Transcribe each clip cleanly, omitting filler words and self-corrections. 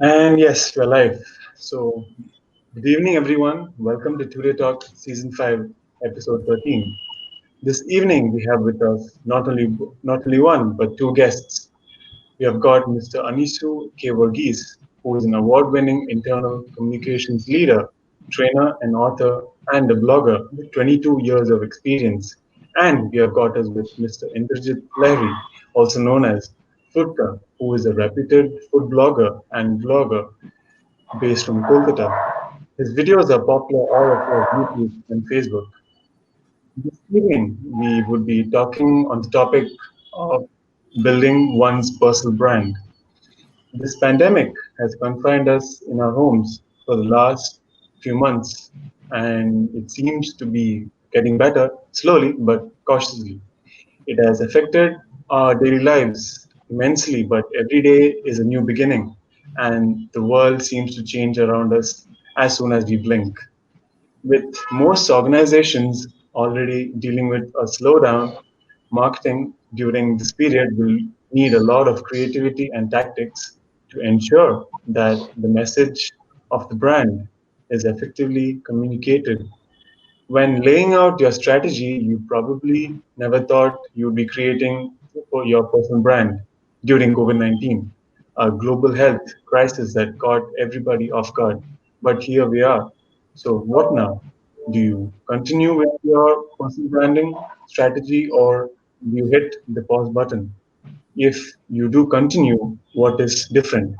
And yes, we're live. So, good evening, everyone. Welcome to TuriyaTalks Season 5, Episode 13. This evening, we have with us not only one, but two guests. We have got Mr. Aniisu Verghese, who is an award winning internal communications leader, trainer, and author, and a blogger with 22 years of experience. And we have got us with Mr. Indrajit Lahiri, also known as Foodka, who is a reputed food blogger and vlogger based from Kolkata. His videos are popular all across YouTube and Facebook. This evening, we would be talking on the topic of building one's personal brand. This pandemic has confined us in our homes for the last few months, and it seems to be getting better slowly but cautiously. It has affected our daily lives immensely, but every day is a new beginning, and the world seems to change around us as soon as we blink. With most organizations already dealing with a slowdown, marketing during this period will need a lot of creativity and tactics to ensure that the message of the brand is effectively communicated. When laying out your strategy, you probably never thought you'd be creating for your personal brand during COVID 19, a global health crisis that caught everybody off guard. But here we are. So, what now? Do you continue with your personal branding strategy or do you hit the pause button? If you do continue, what is different?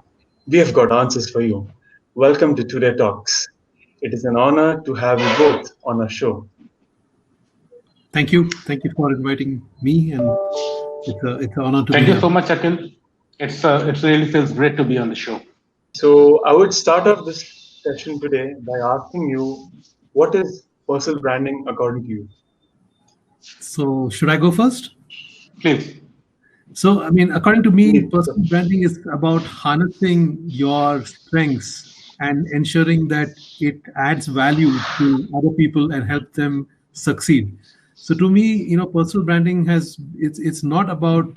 We have got answers for you. Welcome to Today Talks. It is an honor to have you both on our show. Thank you. Thank you for inviting me, and it's an honor to be Thank you here. so much, Akhil. It really feels great to be on the show. So, I would start off this session today by asking you what is personal branding according to you? So, should I go first? Please. So, I mean, according to me, Please. personal branding is about harnessing your strengths and ensuring that it adds value to other people and help them succeed. So, to me, personal branding it's not about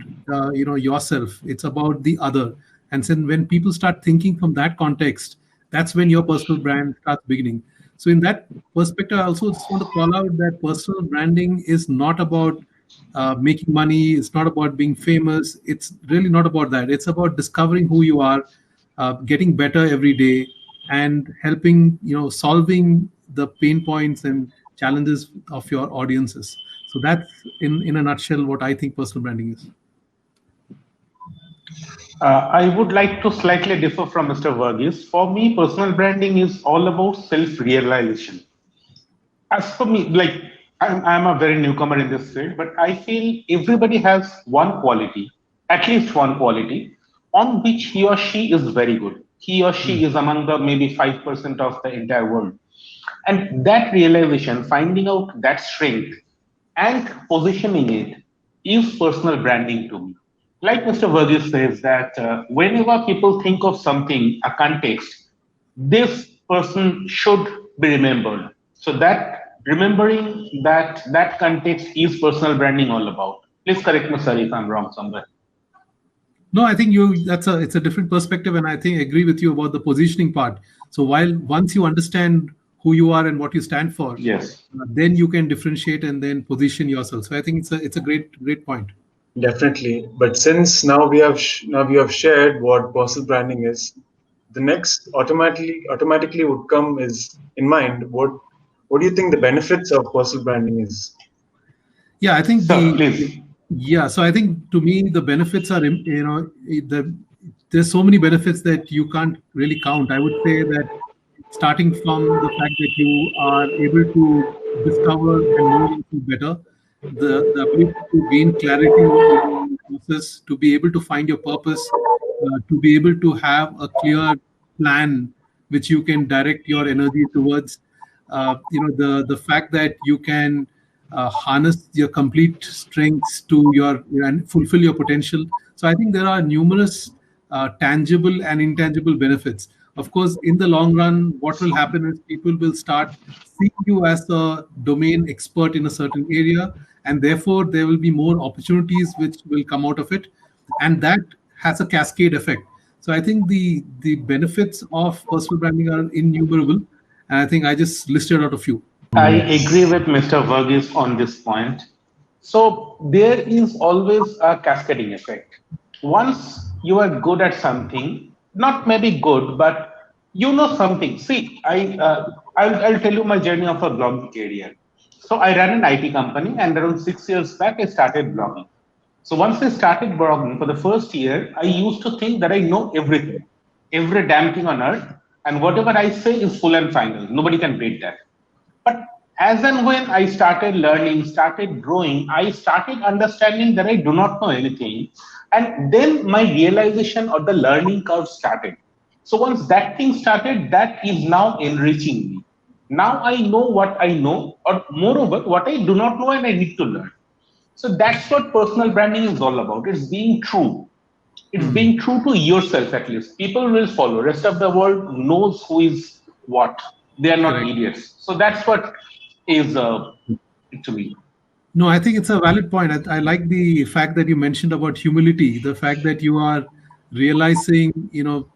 yourself; it's about the other. And then when people start thinking from that context, that's when your personal brand starts beginning. So, in that perspective, I also just want to call out that personal branding is not about making money. It's not about being famous. It's really not about that. It's about discovering who you are, getting better every day, and helping, solving the pain points and challenges of your audiences. So that's in a nutshell what I think personal branding is. I would like to slightly differ from Mr. Verghese. For me, personal branding is all about self-realization. As for me, I'm a very newcomer in this field, but I feel everybody has one quality, at least one quality, on which he or she is very good. He or she is among the maybe 5% of the entire world. And that realization, finding out that strength and positioning it is personal branding to me. Like Mr. Verghese says that whenever people think of something, a context, this person should be remembered. So that remembering that context is personal branding all about. Please correct me, sir, if I'm wrong somewhere. No, I think it's a different perspective, and I think I agree with you about the positioning part. So while once you understand who you are and what you stand for, Yes. then you can differentiate and then position yourself. So I think it's a great point. Definitely. But since now we have shared what personal branding is, the next automatically would come is in mind what do you think the benefits of personal branding is? Yeah, I think Sir, please. so I think to me the benefits are there's so many benefits that you can't really count. I would say that starting from the fact that you are able to discover and know yourself better, the ability to gain clarity in the process, to be able to find your purpose, to be able to have a clear plan which you can direct your energy towards. The fact that you can harness your complete strengths to your and fulfill your potential. So I think there are numerous tangible and intangible benefits. Of course, in the long run, what will happen is people will start seeing you as a domain expert in a certain area, and therefore there will be more opportunities which will come out of it, and that has a cascade effect. So I think the benefits of personal branding are innumerable, and I think I just listed out a few. I agree Yes. with Mr. Verghese on this point. So there is always a cascading effect. Once you are good at something, not maybe good, but you know something. See, I'll tell you my journey of a blogging career. So I ran an IT company, and around 6 years back, I started blogging. So once I started blogging for the first year, I used to think that I know everything, every damn thing on earth, and whatever I say is full and final. Nobody can beat that. But as and when I started learning, started growing, I started understanding that I do not know anything. And then my realization or the learning curve started. So once that thing started, that is now enriching me. Now I know what I know, or moreover, what I do not know and I need to learn. So that's what personal branding is all about. It's being true. It's Hmm. being true to yourself at least. People will follow. Rest of the world knows who is what. They are not Correct. idiots. So that's what is to me. No, I think it's a valid point. I like the fact that you mentioned about humility, the fact that you are realizing,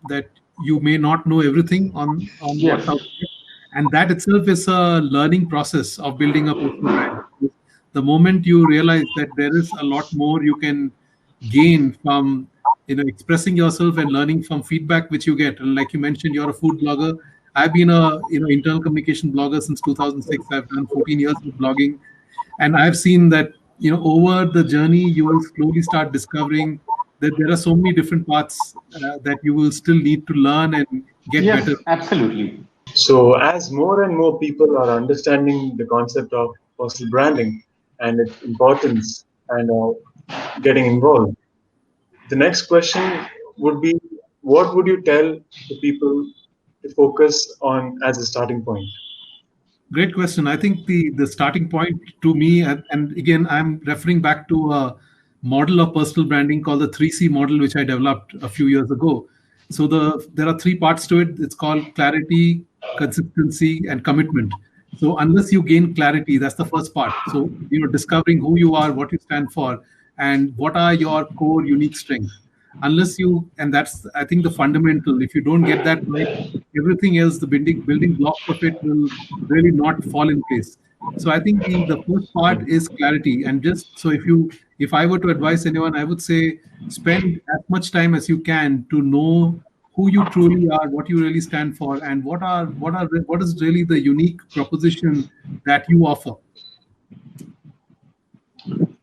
that you may not know everything on what's Yes. out there, and that itself is a learning process of building a personal brand. The moment you realize that there is a lot more you can gain from, expressing yourself and learning from feedback which you get. And like you mentioned, you're a food blogger. I've been a internal communication blogger since 2006. I've done 14 years of blogging, and I've seen that over the journey you will slowly start discovering that there are so many different parts that you will still need to learn and get better. Yes, absolutely. So, as more and more people are understanding the concept of personal branding and its importance and are getting involved, the next question would be, what would you tell the people to focus on as a starting point? Great question. I think the starting point to me, and again, I'm referring back to a model of personal branding called the 3C model, which I developed a few years ago. So there are three parts to it. It's called clarity, consistency, and commitment. So unless you gain clarity, that's the first part. So discovering who you are, what you stand for, and what are your core unique strengths. Unless you, and that's I think the fundamental. If you don't get that right, everything else, the building blocks of it will really not fall in place. So I think the first part is clarity. And just so if I were to advise anyone, I would say spend as much time as you can to know who you truly are, what you really stand for, and what is really the unique proposition that you offer.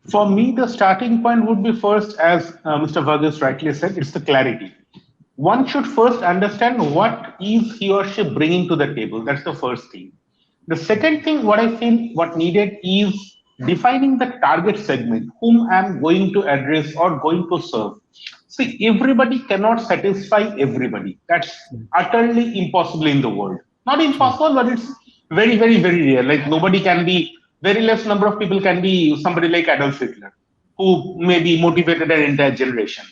For me, the starting point would be first, as Mr. Vargas rightly said, it's the clarity. One should first understand what is he or she bringing to the table. That's the first thing. The second thing, what I feel what needed is defining the target segment, whom I'm going to address or going to serve. See, everybody cannot satisfy everybody. That's utterly impossible in the world. Not True. impossible, but it's very, very, very rare. Like nobody can be, very less number of people can be somebody like Adolf Hitler, who maybe motivated an entire generation.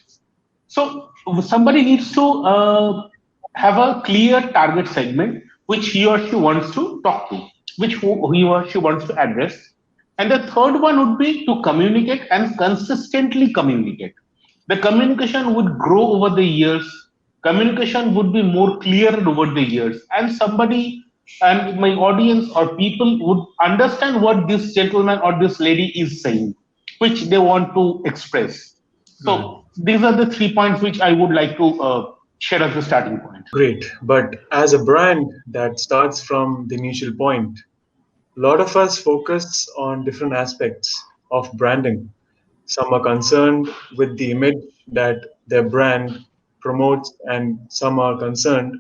So somebody needs to have a clear target segment which he or she wants to talk to, which he or she wants to address. And the third one would be to communicate and consistently communicate. The communication would grow over the years. Communication would be more clear over the years. And somebody and my audience or people would understand what this gentleman or this lady is saying, which they want to express. Got it. So these are the 3 points which I would like to share as a starting point. Great. But as a brand that starts from the initial point, a lot of us focus on different aspects of branding. Some are concerned with the image that their brand promotes, and some are concerned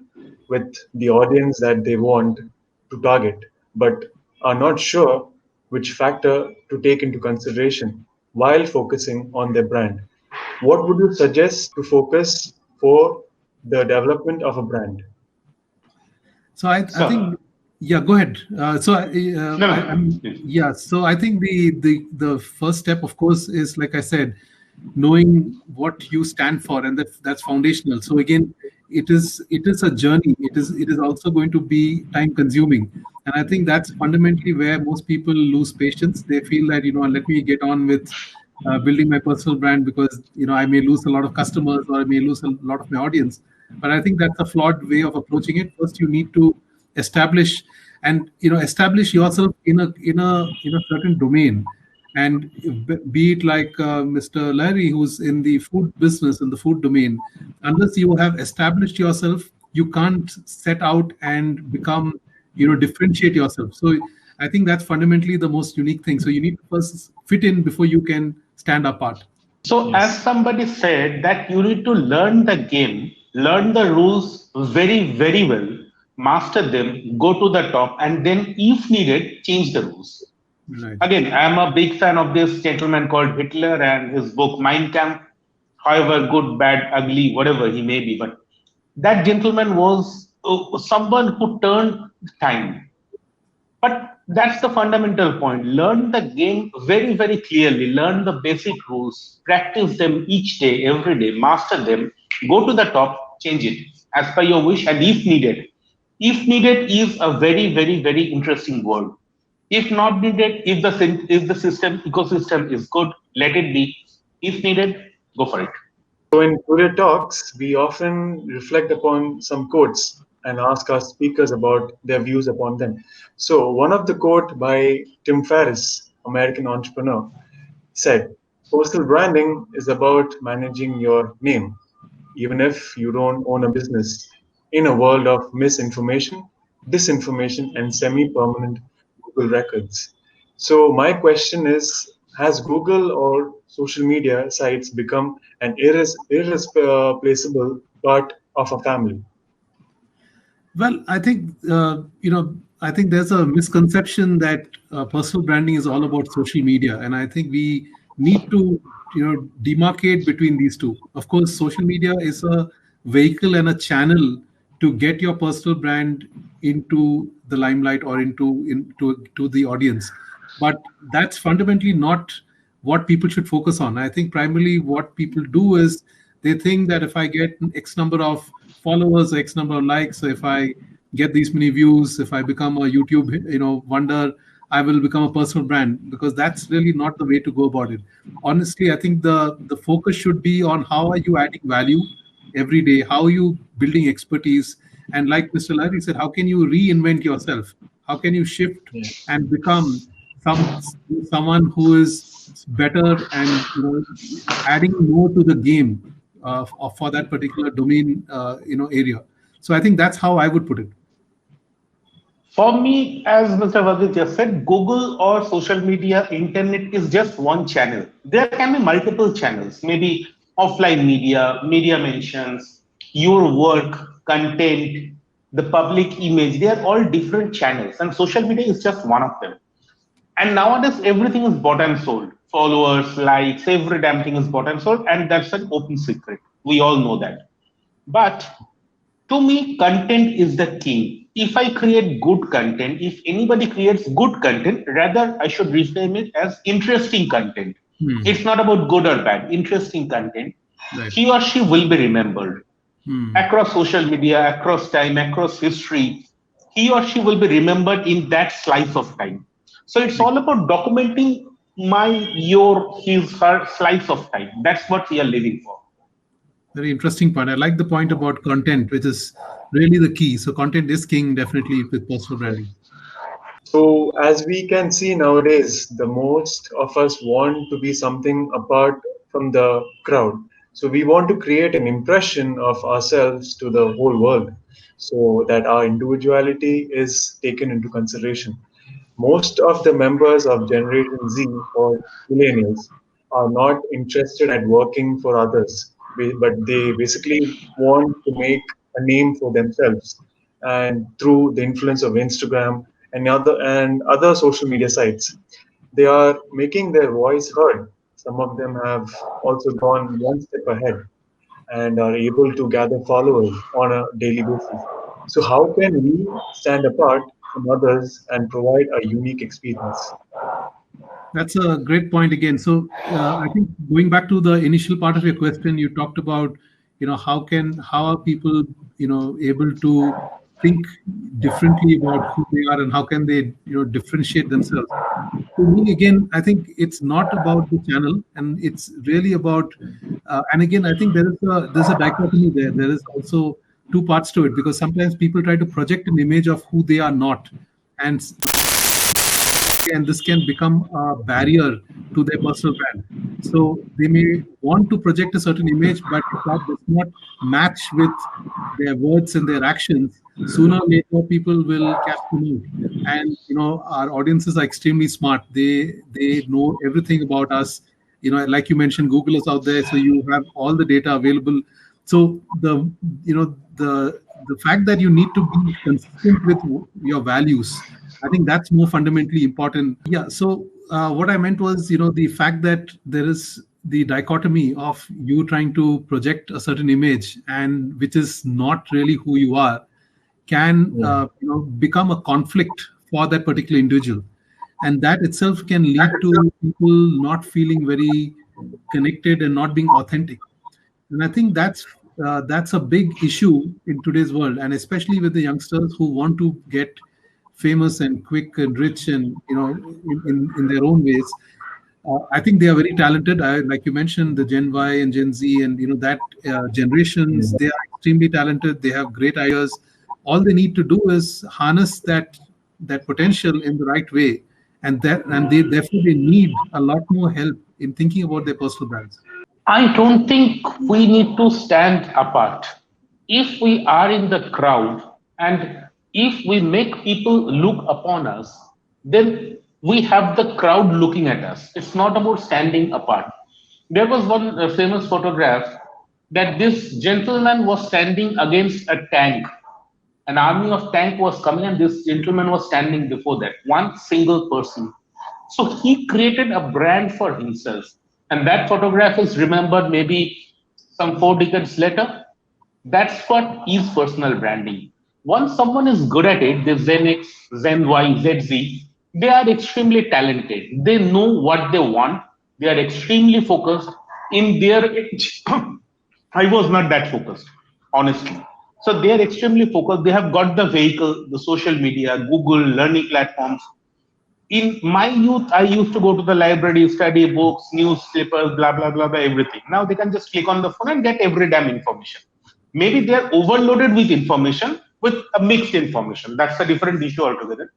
with the audience that they want to target, but are not sure which factor to take into consideration while focusing on their brand. What would you suggest to focus for the development of a brand? So I So, think, yeah, go ahead. no, I'm no. yeah. So I think the first step, of course, is like I said, knowing what you stand for, and that's foundational. So again, it is a journey. It is also going to be time consuming, and I think that's fundamentally where most people lose patience. They feel that let me get on with building my personal brand because I may lose a lot of customers or I may lose a lot of my audience. But I think that's a flawed way of approaching it. First, you need to establish establish yourself in a certain domain, and be it like Mr. Lahiri, who's in the food business, in the food domain, unless you have established yourself, you can't set out and become, differentiate yourself. So I think that's fundamentally the most unique thing. So you need to first fit in before you can stand apart. So, as somebody said, that you need to learn the game, learn the rules very, very well, master them, go to the top, and then, if needed, change the rules. Right. Again, I'm a big fan of this gentleman called Hitler and his book Mein Kampf, however good, bad, ugly, whatever he may be. But that gentleman was someone who turned time. But that's the fundamental point. Learn the game very, very clearly. Learn the basic rules. Practice them each day, every day. Master them. Go to the top. Change it as per your wish and if needed. If needed is a very, very, very interesting word. If not needed, if the system ecosystem is good, let it be. If needed, go for it. So in Turiya Talks, we often reflect upon some quotes and ask our speakers about their views upon them. So one of the quote by Tim Ferriss, American entrepreneur, said, "Personal branding is about managing your name, even if you don't own a business, in a world of misinformation, disinformation, and semi-permanent Google records." So my question is, has Google or social media sites become an irreplaceable part of a family? Well, I think I think there's a misconception that personal branding is all about social media, and I think we need to demarcate between these two. Of course, social media is a vehicle and a channel to get your personal brand into the limelight or into to the audience, but that's fundamentally not what people should focus on. I think primarily what people do is they think that if I get X number of followers, X number of likes, so if I get these many views, if I become a YouTube, wonder, I will become a personal brand, because that's really not the way to go about it. Honestly, I think the focus should be on how are you adding value every day, how are you building expertise, and like Mr. Larry said, how can you reinvent yourself? How can you shift Yeah. and become someone who is better and adding more to the game for that particular domain area. So I think that's how I would put it. For me, as Mr. Verghese just said, Google or social media, internet is just one channel. There can be multiple channels, maybe offline media, media mentions, your work, content, the public image. They are all different channels, and social media is just one of them. And nowadays, everything is bought and sold. Followers, likes, every damn thing is bought and sold, and that's an open secret. We all know that. But to me, content is the king. If I create good content, if anybody creates good content, rather I should reframe it as interesting content. It's not about good or bad, interesting content. Right. He or she will be remembered across social media, across time, across history. He or she will be remembered in that slice of time. So it's all about documenting her slice of time. That's what we are living for. Very interesting point. I like the point about content, which is really the key. So content is king, definitely, with personal branding. So, as we can see nowadays, the most of us want to be something apart from the crowd. So, we want to create an impression of ourselves to the whole world so that our individuality is taken into consideration. Most of the members of Generation Z or millennials are not interested at working for others, but they basically want to make a name for themselves, and through the influence of Instagram and other social media sites, they are making their voice heard. Some of them have also gone one step ahead and are able to gather followers on a daily basis. So, how can we stand apart from others and provide a unique experience? That's a great point again. So I think going back to the initial part of your question, you talked about, how are people, able to think differently about who they are and how can they differentiate themselves. To me, again, I think it's not about the channel, and it's really about. And again, I think there's a dichotomy there. There is also two parts to it, because sometimes people try to project an image of who they are not, and this can become a barrier to their personal brand. So they may want to project a certain image, but if that does not match with their words and their actions, sooner or later people will catch them out. And our audiences are extremely smart. They know everything about us. Like you mentioned, Google is out there, so you have all the data available. So the fact that you need to be consistent with your values, I think that's more fundamentally important. Yeah. So what I meant was, the fact that there is the dichotomy of you trying to project a certain image and which is not really who you are, can become a conflict for that particular individual, and that itself can lead to people not feeling very connected and not being authentic. And I think that's a big issue in today's world, and especially with the youngsters who want to get famous and quick and rich, and in their own ways. I think they are very talented. Like you mentioned, the Gen Y and Gen Z, and that generations, they are extremely talented. They have great ideas. All they need to do is harness that potential in the right way, and they definitely need a lot more help in thinking about their personal brands. I don't think we need to stand apart. If we are in the crowd and if we make people look upon us, then we have the crowd looking at us. It's not about standing apart. There was one famous photograph that this gentleman was standing against a tank. An army of tank was coming, and this gentleman was standing before that, one single person. So he created a brand for himself, and that photograph is remembered maybe some 4 decades later. That's what is personal branding. Once someone is good at it, the Gen X, Gen Y, ZZ, they are extremely talented. They know what they want. They are extremely focused in their age. I was not that focused, honestly. So they are extremely focused. They have got the vehicle, the social media, Google, learning platforms. In my youth, I used to go to the library, study books, newspapers, blah, blah, blah, blah, everything. Now they can just click on the phone and get every damn information. Maybe they're overloaded with information, with a mixed information. That's a different issue altogether.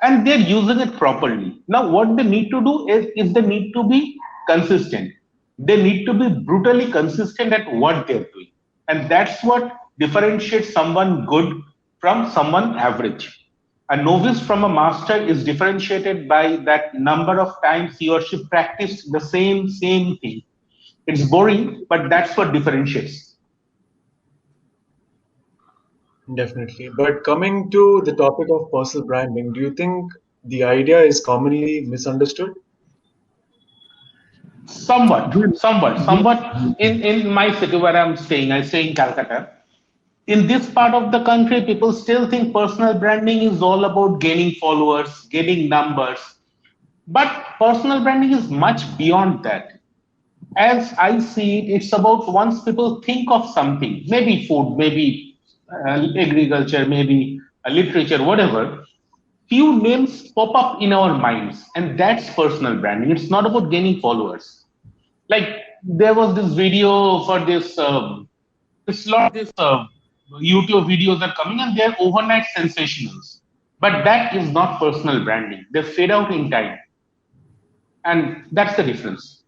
And they're using it properly. Now, what they need to do is they need to be consistent. They need to be brutally consistent at what they're doing. And that's what differentiates someone good from someone average. A novice from a master is differentiated by that number of times he or she practiced the same thing. It's boring, but that's what differentiates. Definitely. But coming to the topic of personal branding, do you think the idea is commonly misunderstood? Somewhat. In my city where I'm staying, I stay in Calcutta. In this part of the country, people still think personal branding is all about gaining followers, getting numbers. But personal branding is much beyond that. As I see it, it's about once people think of something, maybe food, maybe agriculture, maybe literature, whatever, few names pop up in our minds, and that's personal branding. It's not about gaining followers. Like there was this video for this, it's a lot of this YouTube videos are coming, and they're overnight sensationals. But that is not personal branding. They fade out in time, and that's the difference.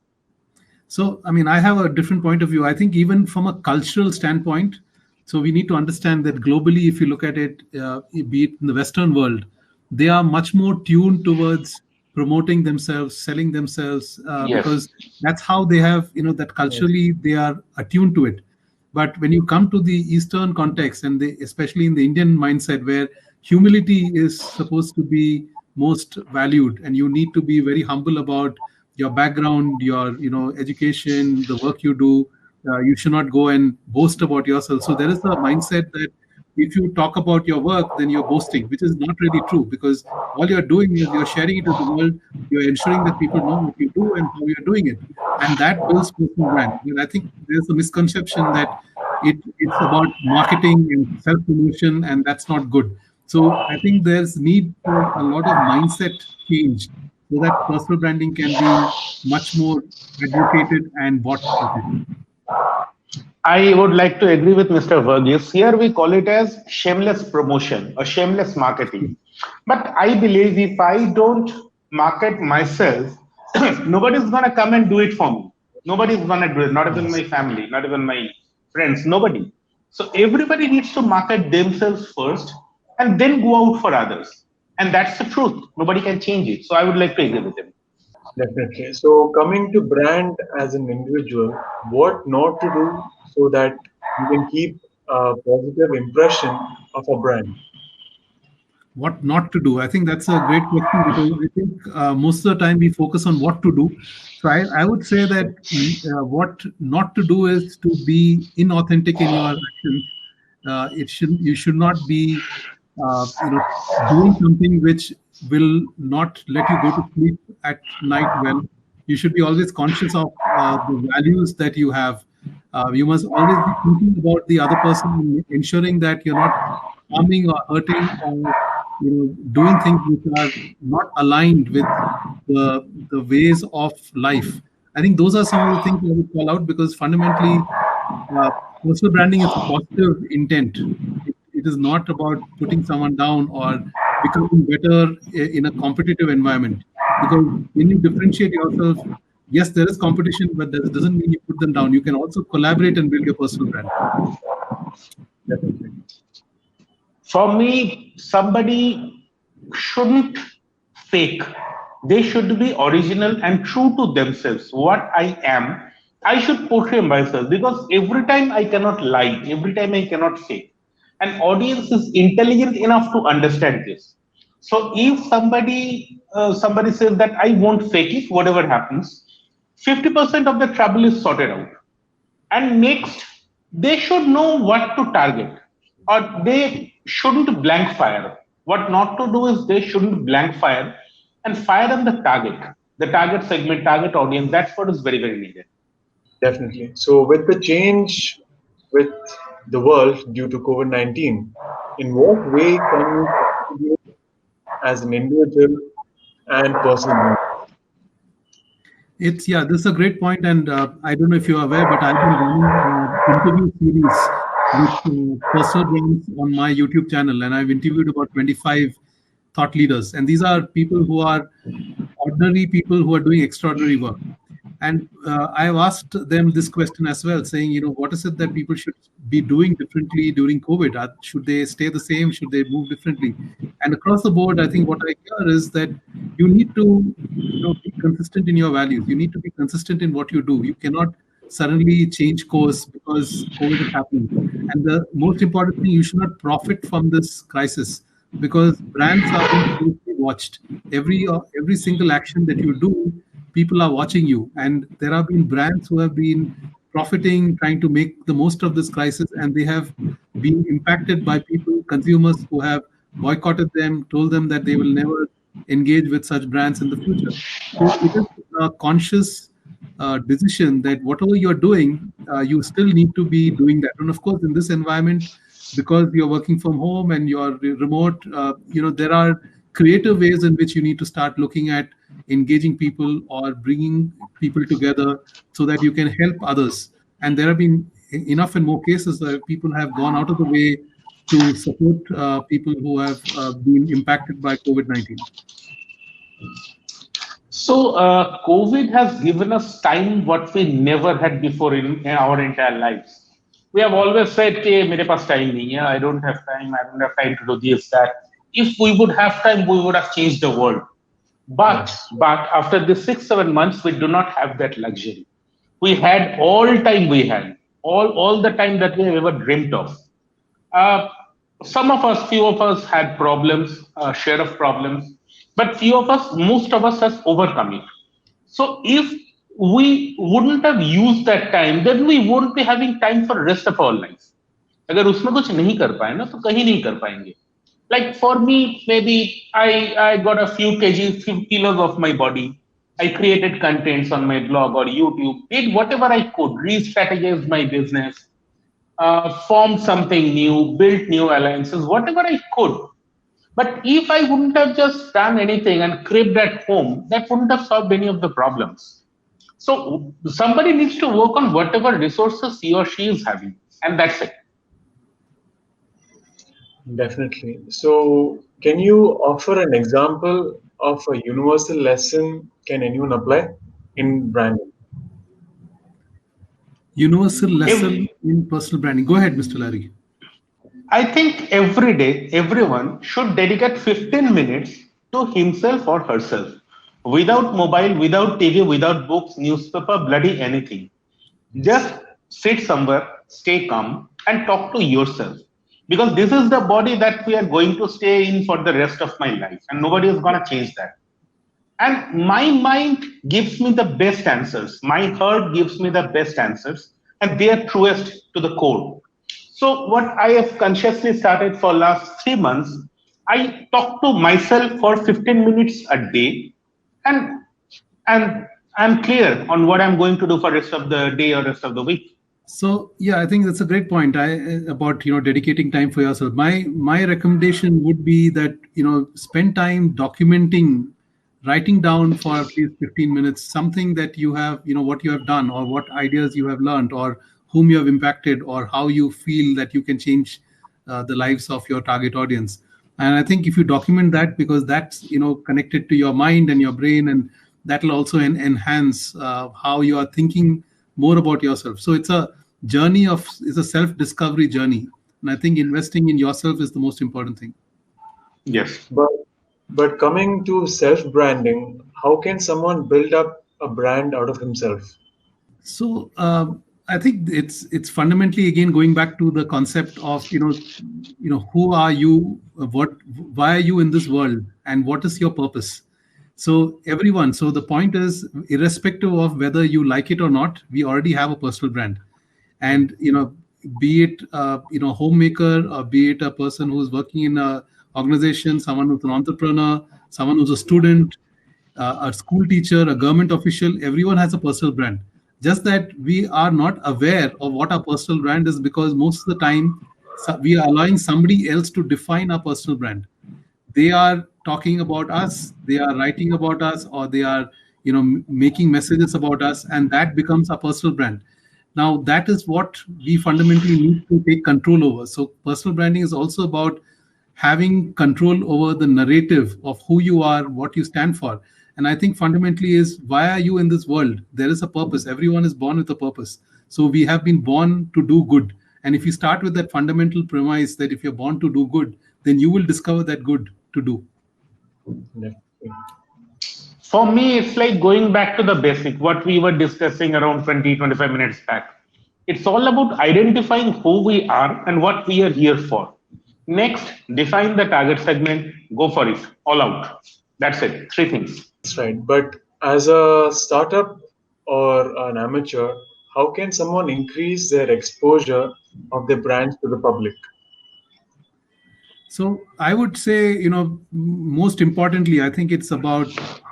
So, I mean, I have a different point of view. I think even from a cultural standpoint, so we need to understand that globally, if you look at it, be it in the Western world, they are much more tuned towards promoting themselves, selling themselves, because that's how they have, that culturally they are attuned to it. But when you come to the Eastern context, and especially in the Indian mindset, where humility is supposed to be most valued, and you need to be very humble about your background, your education, the work you do. You should not go and boast about yourself. So there is a mindset that if you talk about your work, then you're boasting, which is not really true, because all you're doing is you're sharing it with the world. You're ensuring that people know what you do and how you're doing it, and that builds personal brand. And I think there's a misconception that it's about marketing and self promotion, and that's not good. So I think there's need for a lot of mindset change so that personal branding can be much more advocated and bought of it. I would like to agree with Mr. Verghese. Here we call it as shameless promotion or shameless marketing. But I believe if I don't market myself, nobody's going to come and do it for me. Nobody's going to do it, not even my family, not even my friends, nobody. So everybody needs to market themselves first and then go out for others. And that's the truth. Nobody can change it. So I would like to agree with him. Definitely. So, coming to brand as an individual, what not to do so that you can keep a positive impression of a brand? What not to do? I think that's a great question because I think most of the time we focus on what to do. So I would say that what not to do is to be inauthentic in your actions. It should You should not be doing something which will not let you go to sleep at night well. You should be always conscious of the values that you have. You must always be thinking about the other person and ensuring that you're not harming or hurting or doing things which are not aligned with the ways of life. I think those are some of the things I would call out because fundamentally, uh, personal branding is a positive intent. It is not about putting someone down or becoming better in a competitive environment. Because when you differentiate yourself, yes, there is competition, but that doesn't mean you put them down. You can also collaborate and build your personal brand. Definitely. For me, somebody shouldn't fake. They should be original and true to themselves. What I am, I should portray myself because every time I cannot lie, every time I cannot fake. An audience is intelligent enough to understand this. So if somebody says that I won't fake it, whatever happens, 50% of the trouble is sorted out. And next, they should know what to target, or they shouldn't blank fire. What not to do is they shouldn't blank fire and fire on the target segment, target audience. That's what is very, very needed. Definitely. So, with the change with the world due to COVID-19, in what way can you contribute as an individual and personal brand? It's Yeah, this is a great point, and I don't know if you're aware, but I've been running interview series with personal brands on my YouTube channel, and I've interviewed about 25 thought leaders, and these are people who are ordinary people who are doing extraordinary work. And I've asked them this question as well, saying, what is it that people should be doing differently during COVID? Should they stay the same? Should they move differently? And across the board, I think what I hear is that you need to, be consistent in your values. You need to be consistent in what you do. You cannot suddenly change course because COVID is happening. And the most important thing, you should not profit from this crisis because brands are being closely watched. Every single action that you do, people are watching you, and there have been brands who have been profiting, trying to make the most of this crisis, and they have been impacted by people, consumers who have boycotted them, told them that they will never engage with such brands in the future. So it is a conscious decision that whatever you're doing, you still need to be doing that. And of course, in this environment, because you're working from home and you're remote, there are creative ways in which you need to start looking at engaging people or bringing people together so that you can help others. And there have been enough and more cases where people have gone out of the way to support people who have been impacted by COVID-19. So, COVID has given us time what we never had before in our entire lives. We have always said, "Hey, मेरे पास time नहीं है. I don't have time. I don't have time to do this, that." If we would have time, we would have changed the world. Yes, But after the 6 7 months, we do not have that luxury. We had all time we had all the time that we have ever dreamt of. Uh, some of us, few of us had problems, share of problems, but few of us, most of us has overcome it. So if we wouldn't have used that time, then we won't be having time for rest of our life. अगर उसमें कुछ नहीं कर पाए ना तो कहीं नहीं कर पाएंगे. Like for me, maybe I got a few kgs, few kilos of my body. I created contents on my blog or YouTube, did whatever I could, re-strategized my business, formed something new, built new alliances, whatever I could. But if I wouldn't have just done anything and cribbed at home, that wouldn't have solved any of the problems. So somebody needs to work on whatever resources he or she is having, and that's it. Definitely. So, can you offer an example of a universal lesson can anyone apply in branding? Universal If lesson in personal branding. Go ahead, Mr. Larry. I think every day, everyone should dedicate 15 minutes to himself or herself. Without mobile, without TV, without books, newspaper, bloody anything. Just sit somewhere, stay calm, and talk to yourself. Because this is the body that we are going to stay in for the rest of my life, and nobody is going to change that. And my mind gives me the best answers. My heart gives me the best answers, and they are truest to the core. So what I have consciously started for last 3 months, I talk to myself for 15 minutes a day, and and I'm clear on what I'm going to do for rest of the day or rest of the week. So yeah, I think that's a great point. About dedicating time for yourself. My recommendation would be that spend time documenting, writing down for at least 15 minutes something that you have, what you have done or what ideas you have learned or whom you have impacted or how you feel that you can change the lives of your target audience. And I think if you document that, because that's connected to your mind and your brain, and that will also enhance how you are thinking more about yourself. So it's a self discovery journey, and I think investing in yourself is the most important thing. Yes. But coming to self-branding, how can someone build up a brand out of himself? So I think it's fundamentally again going back to the concept of who are you, what why are you in this world, and what is your purpose. So everyone. So the point is, irrespective of whether you like it or not, we already have a personal brand, and be it homemaker, or be it a person who's working in a organization, someone who's an entrepreneur, someone who's a student, a school teacher, a government official, everyone has a personal brand. Just that we are not aware of what our personal brand is, because most of the time we are allowing somebody else to define our personal brand. They are talking about us, they are writing about us, or they are making messages about us, and that becomes our personal brand. Now that is what we fundamentally need to take control over. So personal branding is also about having control over the narrative of who you are, what you stand for. And I think fundamentally is, why are you in this world? There is a purpose. Everyone is born with a purpose. So we have been born to do good. And if you start with that fundamental premise that if you're born to do good, then you will discover that good to do. Definitely. For me, it's like going back to the basic, what we were discussing around 20, 25 minutes back. It's all about identifying who we are and what we are here for. Next, define the target segment, go for it, all out. That's it, three things. That's right. But as a startup or an amateur, how can someone increase their exposure of their brands to the public? So I would say, most importantly, I think it's about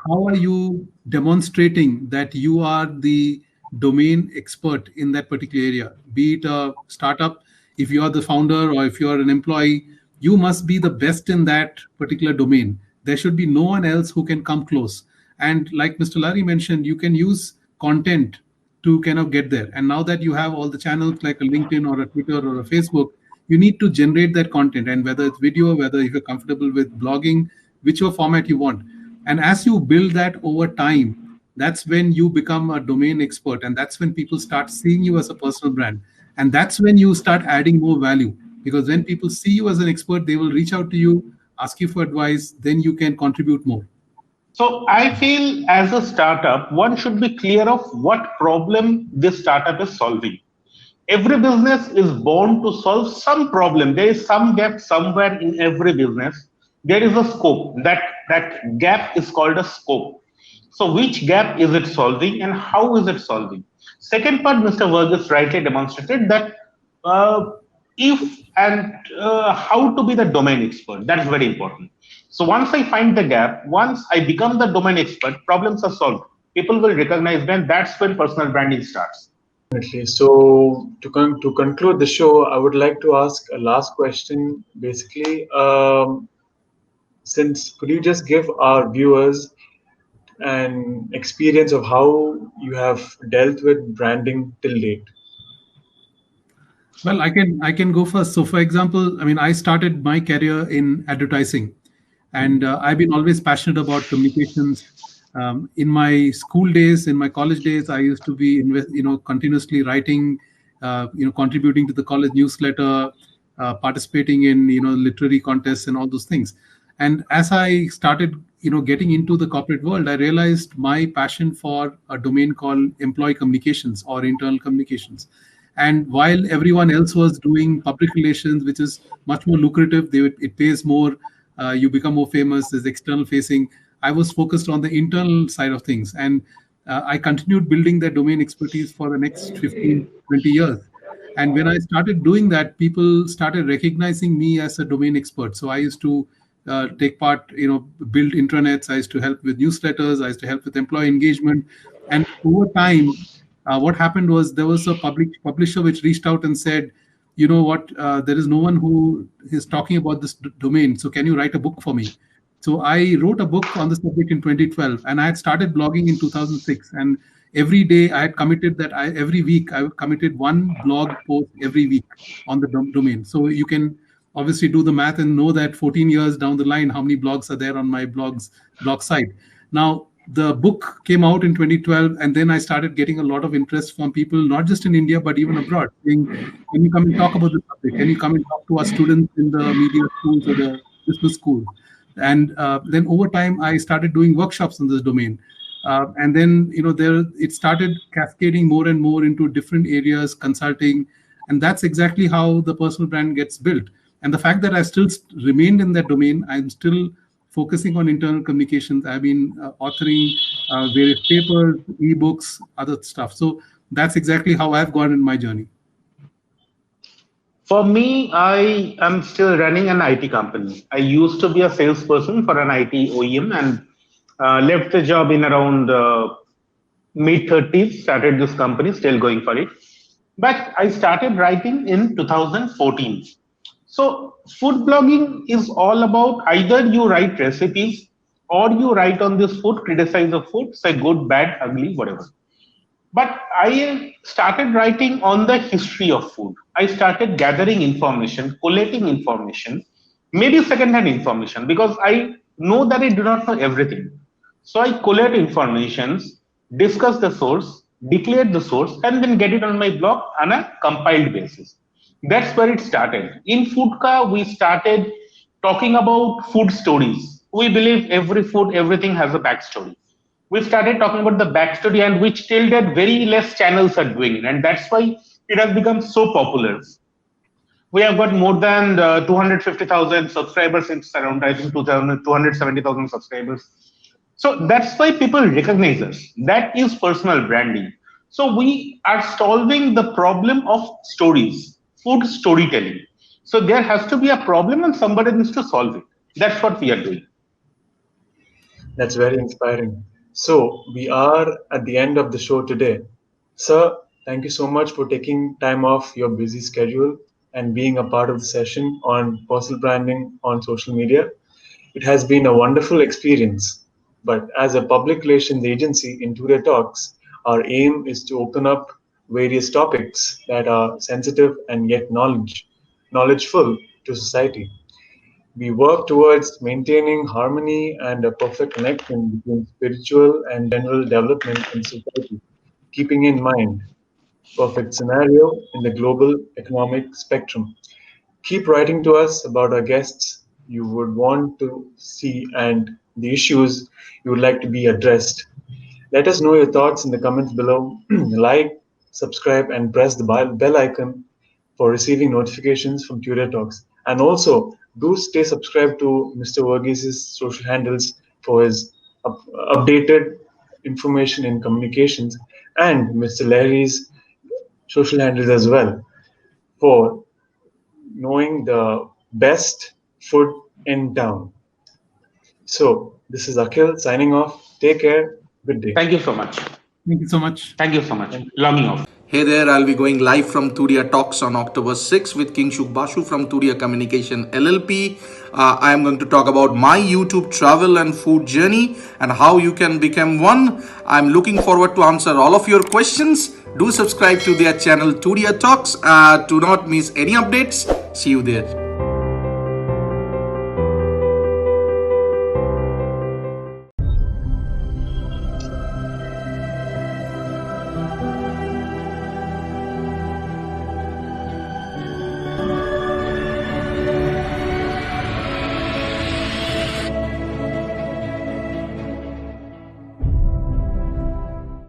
how are you demonstrating that you are the domain expert in that particular area. Be it a startup, if you are the founder or if you are an employee, you must be the best in that particular domain. There should be no one else who can come close. And like Mr. Larry mentioned, you can use content to kind of get there. And now that you have all the channels like a LinkedIn or a Twitter or a Facebook, you need to generate that content. And whether it's video, whether if you're comfortable with blogging, whichever format you want. And as you build that over time, that's when you become a domain expert. And that's when people start seeing you as a personal brand. And that's when you start adding more value. Because when people see you as an expert, they will reach out to you, ask you for advice, then you can contribute more. So I feel as a startup, one should be clear of what problem this startup is solving. Every business is born to solve some problem. There is some gap somewhere in every business. There is a scope. That gap is called a scope. So which gap is it solving and how is it solving? Second part, Mr. Verghese rightly demonstrated that uh, if and how to be the domain expert. That is very important. So once I find the gap, once I become the domain expert, problems are solved. People will recognize them. That's when personal branding starts. Definitely. So to conclude the show, I would like to ask a last question. Basically, since could you just give our viewers an experience of how you have dealt with branding till date? Well, I can go first. So, for example, I mean, I started my career in advertising, and I've been always passionate about communications. In my school days, in my college days, I used to be, continuously writing, contributing to the college newsletter, participating in, literary contests and all those things. And as I started, getting into the corporate world, I realized my passion for a domain called employee communications or internal communications. And while everyone else was doing public relations, which is much more lucrative, it pays more, you become more famous, there's external facing. I was focused on the internal side of things. And I continued building that domain expertise for the next 15, 20 years. And when I started doing that, people started recognizing me as a domain expert. So I used to take part, build intranets. I used to help with newsletters. I used to help with employee engagement. And over time, what happened was there was a publisher which reached out and said, you know what, there is no one who is talking about this domain. So can you write a book for me? So I wrote a book on the subject in 2012, and I had started blogging in 2006. And every day I had committed that every week I committed one blog post every week on the domain. So you can obviously do the math and know that 14 years down the line, how many blogs are there on my blog site. Now, the book came out in 2012, and then I started getting a lot of interest from people, not just in India, but even abroad, saying, can you come and talk about this subject? Can you come and talk to our students in the media schools or the business schools? And then over time, I started doing workshops in this domain. And then, there it started cascading more and more into different areas, consulting. And that's exactly how the personal brand gets built. And the fact that I still remained in that domain, I'm still focusing on internal communications. I've been authoring various papers, ebooks, other stuff. So that's exactly how I've gone in my journey. For me, I am still running an IT company. I used to be a salesperson for an IT OEM and left the job in around mid 30s, started this company, still going for it. But I started writing in 2014. So, food blogging is all about either you write recipes or you write on this food, criticize the food, say good, bad, ugly, whatever. But I started writing on the history of food. I started gathering information, collating information, maybe second-hand information, because I know that I do not know everything. So I collate informations, discuss the source, declare the source, and then get it on my blog on a compiled basis. That's where it started. In Foodka, we started talking about food stories. We believe every food, everything has a backstory. We started talking about the backstory, and which till that very less channels are doing it, and that's why it has become so popular. We have got more than 250,000 subscribers since around, I think, 270,000 subscribers. So that's why people recognize us. That is personal branding. So we are solving the problem of stories, food storytelling. So there has to be a problem and somebody needs to solve it. That's what we are doing. That's very inspiring. So, we are at the end of the show today. Sir, thank you so much for taking time off your busy schedule and being a part of the session on personal branding on social media. It has been a wonderful experience. But as a public relations agency in TuriyaTalks, our aim is to open up various topics that are sensitive and yet knowledgeful to society. We work towards maintaining harmony and a perfect connection between spiritual and general development in society, keeping in mind perfect scenario in the global economic spectrum. Keep writing to us about our guests you would want to see and the issues you would like to be addressed. Let us know your thoughts in the comments below. Like, subscribe, and press the bell icon for receiving notifications from Turiya Talks. And also, do stay subscribed to Mr. Verghese's social handles for his updated information in communications and Mr. Lahiri's social handles as well for knowing the best food in town. So, this is Akhil signing off. Take care. Good day. Thank you so much. Thank you so much. Thank you so much. Logging off. Hey there, I'll be going live from TuriyaTalks on October 6th with King Shukbashu from Turiya Communication LLP. I am going to talk about my YouTube travel and food journey and how you can become one. I'm looking forward to answer all of your questions. Do subscribe to their channel TuriyaTalks. Do not miss any updates. See you there.